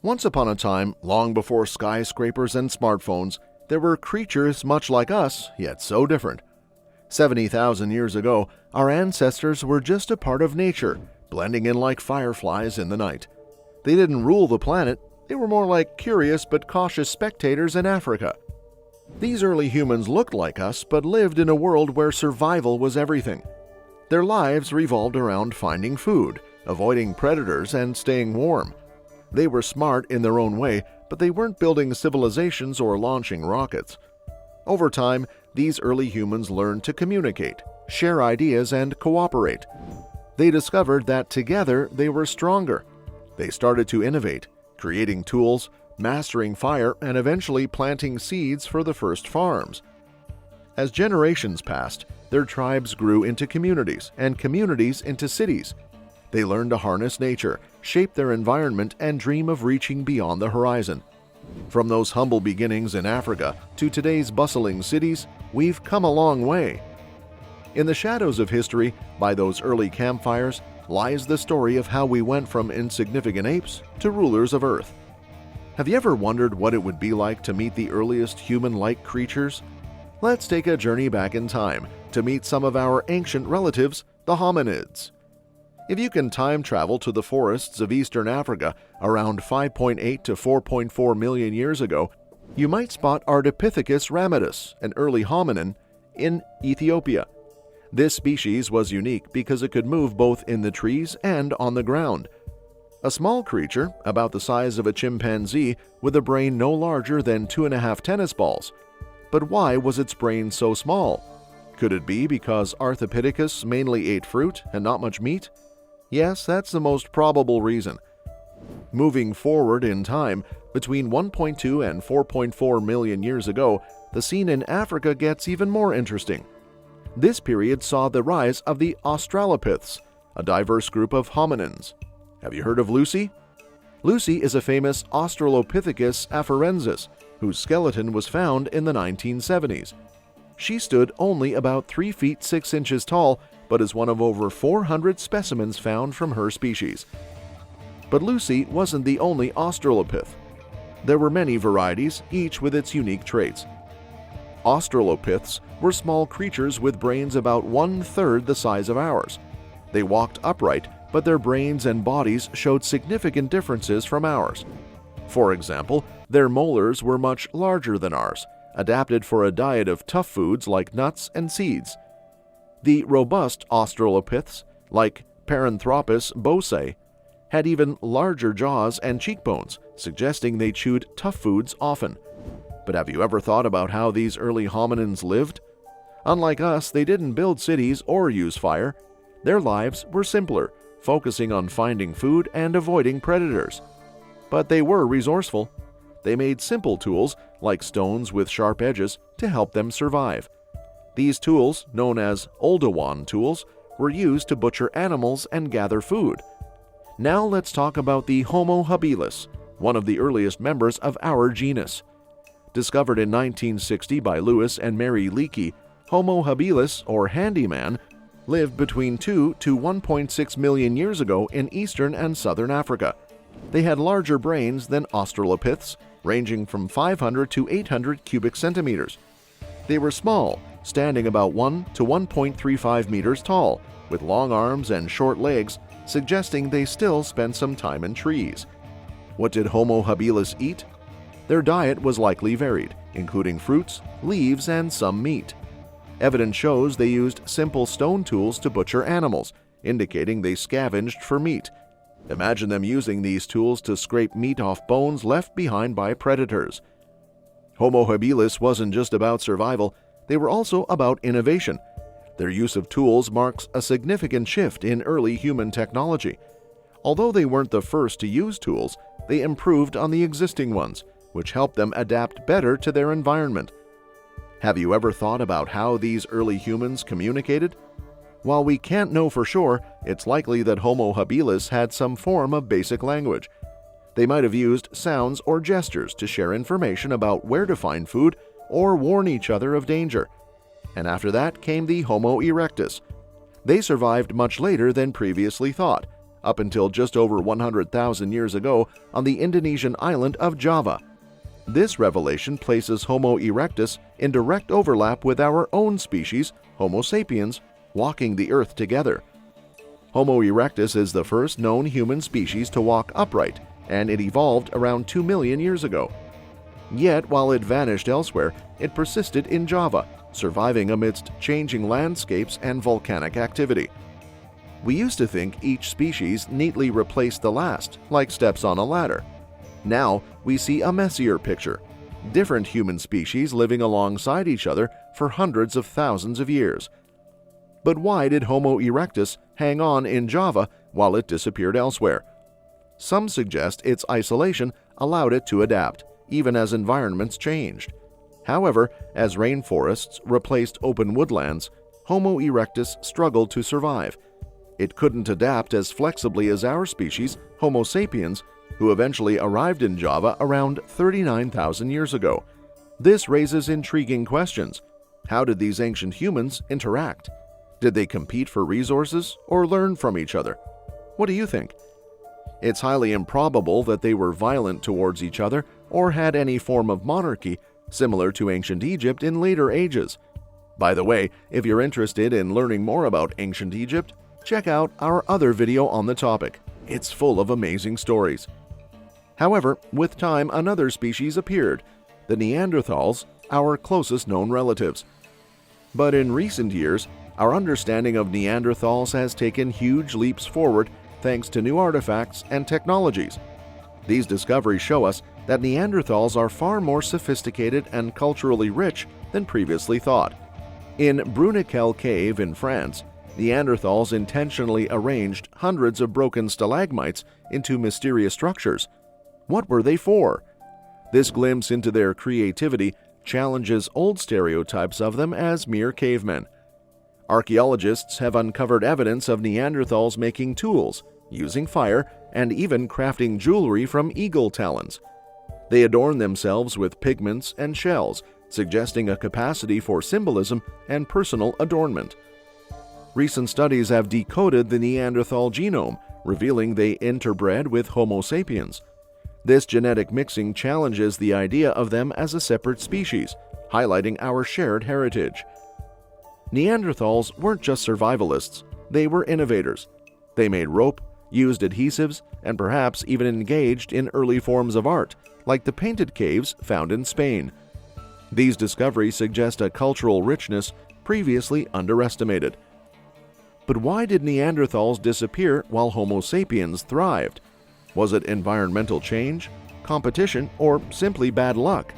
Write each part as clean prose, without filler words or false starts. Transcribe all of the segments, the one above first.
Once upon a time, long before skyscrapers and smartphones, there were creatures much like us, yet so different. 70,000 years ago, our ancestors were just a part of nature, blending in like fireflies in the night. They didn't rule the planet, they were more like curious but cautious spectators in Africa. These early humans looked like us but lived in a world where survival was everything. Their lives revolved around finding food, avoiding predators, and staying warm. They were smart in their own way, but they weren't building civilizations or launching rockets. Over time, these early humans learned to communicate, share ideas, and cooperate. They discovered that together they were stronger. They started to innovate, creating tools, mastering fire, and eventually planting seeds for the first farms. As generations passed, their tribes grew into communities, and communities into cities. They learned to harness nature, shape their environment, and dream of reaching beyond the horizon. From those humble beginnings in Africa to today's bustling cities, we've come a long way. In the shadows of history, by those early campfires, lies the story of how we went from insignificant apes to rulers of Earth. Have you ever wondered what it would be like to meet the earliest human-like creatures? Let's take a journey back in time to meet some of our ancient relatives, the hominids. If you can time travel to the forests of eastern Africa around 5.8 to 4.4 million years ago, you might spot Ardipithecus ramidus, an early hominin, in Ethiopia. This species was unique because it could move both in the trees and on the ground. A small creature, about the size of a chimpanzee, with a brain no larger than 2.5 tennis balls. But why was its brain so small? Could it be because Ardipithecus mainly ate fruit and not much meat? Yes, that's the most probable reason. Moving forward in time, between 1.2 and 4.4 million years ago, the scene in Africa gets even more interesting. This period saw the rise of the Australopiths, a diverse group of hominins. Have you heard of Lucy? Lucy is a famous Australopithecus afarensis, whose skeleton was found in the 1970s. She stood only about 3 feet 6 inches tall, but is one of over 400 specimens found from her species. But Lucy wasn't the only Australopith. There were many varieties, each with its unique traits. Australopiths were small creatures with brains about 1/3 the size of ours. They walked upright, but their brains and bodies showed significant differences from ours. For example, their molars were much larger than ours, adapted for a diet of tough foods like nuts and seeds. The robust Australopiths, like Paranthropus bosei, had even larger jaws and cheekbones, suggesting they chewed tough foods often. But have you ever thought about how these early hominins lived? Unlike us, they didn't build cities or use fire. Their lives were simpler, focusing on finding food and avoiding predators. But they were resourceful. They made simple tools, like stones with sharp edges, to help them survive. These tools, known as Oldowan tools, were used to butcher animals and gather food. Now let's talk about the Homo habilis, one of the earliest members of our genus. Discovered in 1960 by Lewis and Mary Leakey, Homo habilis, or handyman, lived between 2 to 1.6 million years ago in eastern and southern Africa. They had larger brains than Australopiths, ranging from 500 to 800 cubic centimeters. They were small, standing about 1 to 1.35 meters tall, with long arms and short legs, suggesting they still spent some time in trees. What did Homo habilis eat? Their diet was likely varied, including fruits, leaves, and some meat. Evidence shows they used simple stone tools to butcher animals, indicating they scavenged for meat. Imagine them using these tools to scrape meat off bones left behind by predators. Homo habilis wasn't just about survival, they were also about innovation. Their use of tools marks a significant shift in early human technology. Although they weren't the first to use tools, they improved on the existing ones, which helped them adapt better to their environment. Have you ever thought about how these early humans communicated? While we can't know for sure, it's likely that Homo habilis had some form of basic language. They might have used sounds or gestures to share information about where to find food or warn each other of danger. And after that came the Homo erectus. They survived much later than previously thought, up until just over 100,000 years ago on the Indonesian island of Java. This revelation places Homo erectus in direct overlap with our own species, Homo sapiens, walking the earth together. Homo erectus is the first known human species to walk upright, and it evolved around 2 million years ago. Yet, while it vanished elsewhere, it persisted in Java, surviving amidst changing landscapes and volcanic activity. We used to think each species neatly replaced the last, like steps on a ladder. Now, we see a messier picture, different human species living alongside each other for hundreds of thousands of years. But why did Homo erectus hang on in Java while it disappeared elsewhere? Some suggest its isolation allowed it to adapt, even as environments changed. However, as rainforests replaced open woodlands, Homo erectus struggled to survive. It couldn't adapt as flexibly as our species, Homo sapiens, who eventually arrived in Java around 39,000 years ago. This raises intriguing questions. How did these ancient humans interact? Did they compete for resources or learn from each other? What do you think? It's highly improbable that they were violent towards each other or had any form of monarchy, similar to ancient Egypt in later ages. By the way, if you're interested in learning more about ancient Egypt, check out our other video on the topic. It's full of amazing stories. However, with time, another species appeared, the Neanderthals, our closest known relatives. But in recent years, our understanding of Neanderthals has taken huge leaps forward thanks to new artifacts and technologies. These discoveries show us that Neanderthals are far more sophisticated and culturally rich than previously thought. In Bruniquel Cave in France, Neanderthals intentionally arranged hundreds of broken stalagmites into mysterious structures. What were they for? This glimpse into their creativity challenges old stereotypes of them as mere cavemen. Archaeologists have uncovered evidence of Neanderthals making tools, using fire, and even crafting jewelry from eagle talons. They adorn themselves with pigments and shells, suggesting a capacity for symbolism and personal adornment. Recent studies have decoded the Neanderthal genome, revealing they interbred with Homo sapiens. This genetic mixing challenges the idea of them as a separate species, highlighting our shared heritage. Neanderthals weren't just survivalists, they were innovators. They made rope, used adhesives, and perhaps even engaged in early forms of art, like the painted caves found in Spain. These discoveries suggest a cultural richness previously underestimated. But why did Neanderthals disappear while Homo sapiens thrived? Was it environmental change, competition, or simply bad luck?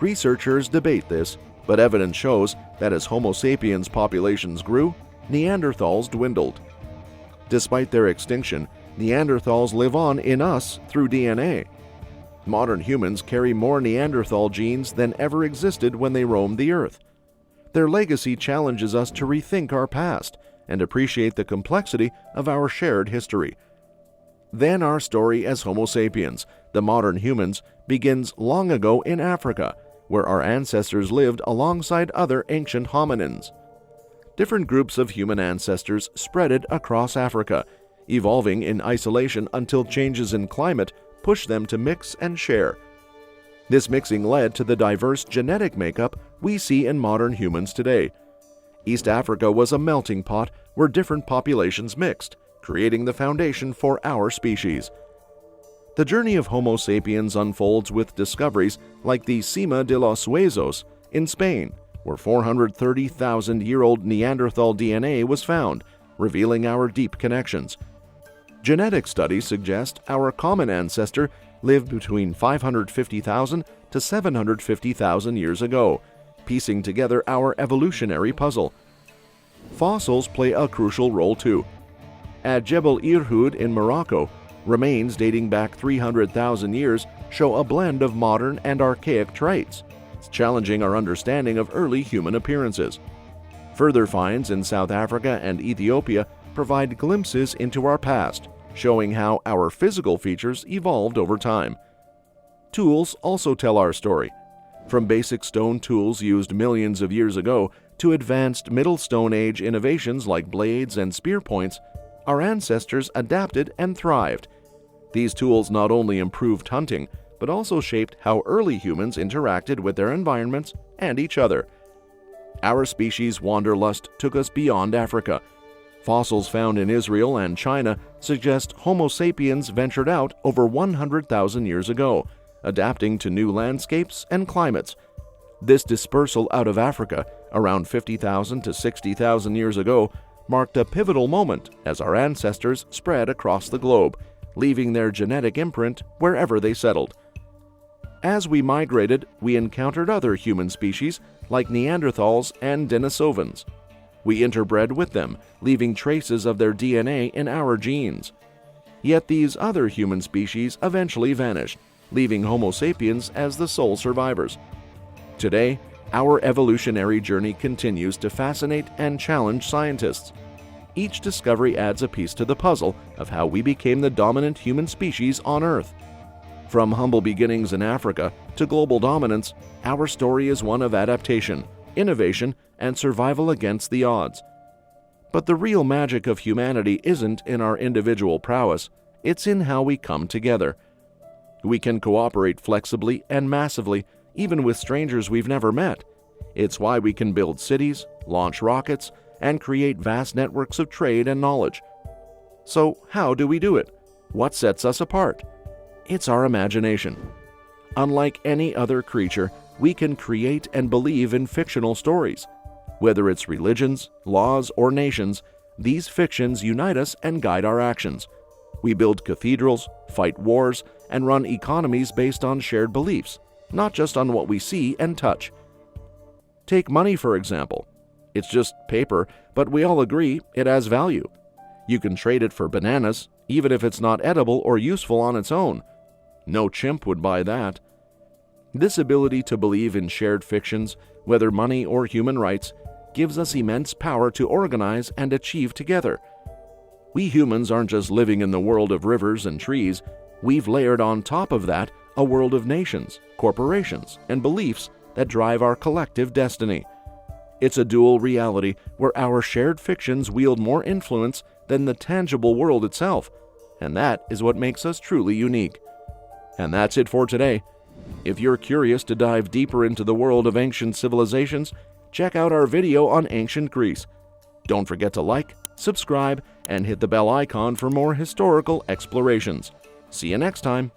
Researchers debate this, but evidence shows that as Homo sapiens populations grew, Neanderthals dwindled. Despite their extinction, Neanderthals live on in us through DNA. Modern humans carry more Neanderthal genes than ever existed when they roamed the earth. Their legacy challenges us to rethink our past and appreciate the complexity of our shared history. Then our story as Homo sapiens, the modern humans, begins long ago in Africa, where our ancestors lived alongside other ancient hominins. Different groups of human ancestors spreaded across Africa, evolving in isolation until changes in climate pushed them to mix and share. This mixing led to the diverse genetic makeup we see in modern humans today. East Africa was a melting pot where different populations mixed, creating the foundation for our species. The journey of Homo sapiens unfolds with discoveries like the Cima de los Huesos in Spain, where 430,000-year-old Neanderthal DNA was found, revealing our deep connections. Genetic studies suggest our common ancestor lived between 550,000 to 750,000 years ago, piecing together our evolutionary puzzle. Fossils play a crucial role too. At Jebel Irhoud in Morocco, remains dating back 300,000 years show a blend of modern and archaic traits, challenging our understanding of early human appearances. Further finds in South Africa and Ethiopia provide glimpses into our past, showing how our physical features evolved over time. Tools also tell our story. From basic stone tools used millions of years ago to advanced Middle Stone Age innovations like blades and spear points, our ancestors adapted and thrived. These tools not only improved hunting, but also shaped how early humans interacted with their environments and each other. Our species' wanderlust took us beyond Africa. Fossils found in Israel and China suggest Homo sapiens ventured out over 100,000 years ago, adapting to new landscapes and climates. This dispersal out of Africa, around 50,000 to 60,000 years ago, marked a pivotal moment as our ancestors spread across the globe, leaving their genetic imprint wherever they settled. As we migrated, we encountered other human species like Neanderthals and Denisovans. We interbred with them, leaving traces of their DNA in our genes. Yet these other human species eventually vanished, leaving Homo sapiens as the sole survivors. Today, our evolutionary journey continues to fascinate and challenge scientists. Each discovery adds a piece to the puzzle of how we became the dominant human species on Earth. From humble beginnings in Africa to global dominance, our story is one of adaptation, innovation, and survival against the odds. But the real magic of humanity isn't in our individual prowess, it's in how we come together. We can cooperate flexibly and massively, even with strangers we've never met. It's why we can build cities, launch rockets, and create vast networks of trade and knowledge. So, how do we do it? What sets us apart? It's our imagination. Unlike any other creature, we can create and believe in fictional stories. Whether it's religions, laws, or nations, these fictions unite us and guide our actions. We build cathedrals, fight wars, and run economies based on shared beliefs, not just on what we see and touch. Take money, for example. It's just paper, but we all agree it has value. You can trade it for bananas, even if it's not edible or useful on its own. No chimp would buy that. This ability to believe in shared fictions, whether money or human rights, gives us immense power to organize and achieve together. We humans aren't just living in the world of rivers and trees, we've layered on top of that a world of nations, corporations, and beliefs that drive our collective destiny. It's a dual reality where our shared fictions wield more influence than the tangible world itself, and that is what makes us truly unique. And that's it for today. If you're curious to dive deeper into the world of ancient civilizations, check out our video on ancient Greece. Don't forget to like, subscribe, and hit the bell icon for more historical explorations. See you next time.